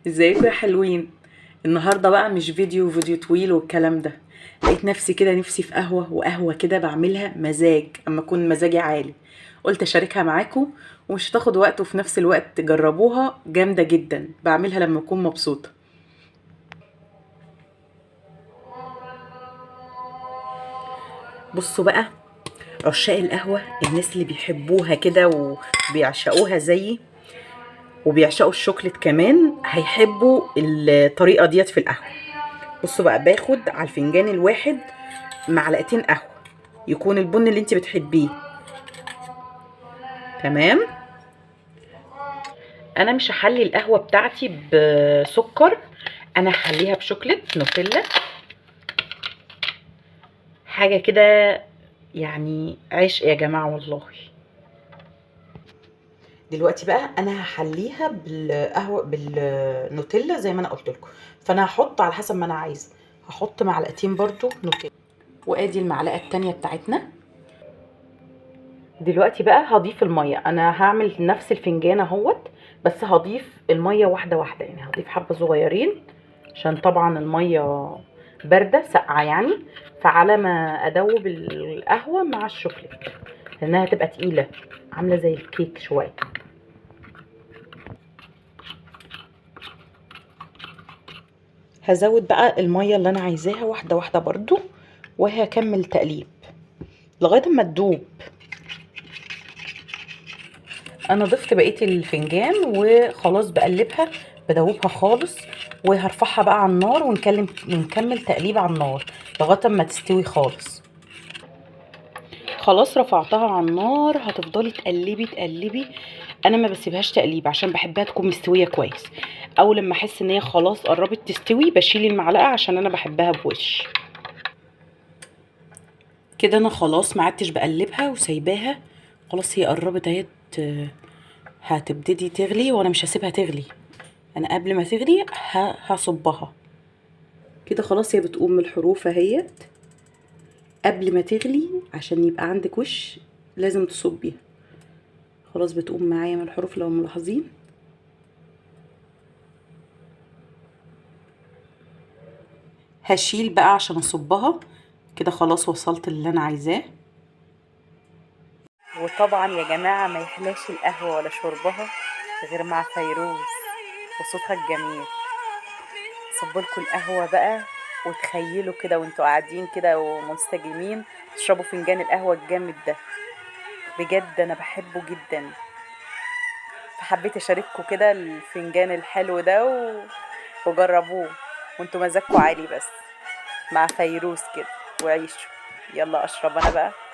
ازيكم يا حلوين؟ النهارده بقى مش فيديو طويل والكلام ده. لقيت نفسي كده، نفسي في وقهوه كده بعملها مزاج اما اكون مزاجي عالي. قلت اشاركها معاكم، ومش هتاخد وقت، وفي نفس الوقت جربوها جامده جدا. بعملها لما اكون مبسوطه. بصوا بقى، عشاق القهوه، الناس اللي بيحبوها كده وبيعشقوها زيي وبيعشقوا الشوكليت كمان هيحبوا الطريقه ديت في القهوه. بصوا بقى، باخد على الفنجان الواحد معلقتين قهوه، يكون البن اللي انت بتحبيه. تمام. انا مش هحلي القهوه بتاعتي بسكر، انا هحليها بشوكليت نوتيلا، حاجه كده يعني عشق يا جماعه والله. دلوقتي بقى انا هحليها بالقهوه بالنوتيلا زي ما انا قلت لكم. فانا هحط على حسب ما انا عايزه، هحط معلقتين برضو نوتيلا، وادي المعلقه التانية بتاعتنا. دلوقتي بقى هضيف الميه، انا هعمل نفس الفنجان اهوت، بس هضيف الميه واحده واحده، يعني هضيف حبه صغيرين عشان طبعا الميه بارده ساقعه يعني. فعلى ما ادوب القهوه مع الشوكليت، لانها هتبقى تقيله عامله زي الكيك شويه. هزود بقى الميه اللي انا عايزاها واحده واحده برضو، وهكمل تقليب لغايه ما تدوب. انا ضفت بقيه الفنجان وخلاص بقلبها، بدوبها خالص، وهرفعها بقى على النار ونكمل تقليب على النار لغايه ما تستوي خالص. خلاص رفعتها على النار، هتفضلي تقلبي تقلبي. انا ما بسيبهاش تقليب عشان بحبها تكون مستويه كويس. اول لما احس ان هي خلاص قربت تستوي بشيل المعلقه عشان انا بحبها بوش كده. انا خلاص ما عدتش بقلبها وسايباها، خلاص هي قربت اهي هتبتدي تغلي، وانا مش هسيبها تغلي. انا قبل ما تغلي هصبها كده. خلاص هي بتقوم من الحروف اهيت. قبل ما تغلي عشان يبقى عندك وش لازم تصبيها. خلاص بتقوم معايا من الحروف لو ملاحظين. هشيل بقى عشان اصبها كده. خلاص وصلت اللي انا عايزاه. وطبعا يا جماعه ما يحلاش القهوه ولا شربها غير مع فيروز وصوتها الجميل. صبلكوا القهوه بقى، وتخيلوا كده وانتوا قاعدين كده ومنسجمين تشربوا فنجان القهوه الجامد ده. بجد انا بحبه جدا، فحبيت اشارككم كده الفنجان الحلو ده وجربوه وانتوا مزاجكوا عالي بس مع فيروز كده وعيشوا. يلا اشرب انا بقى.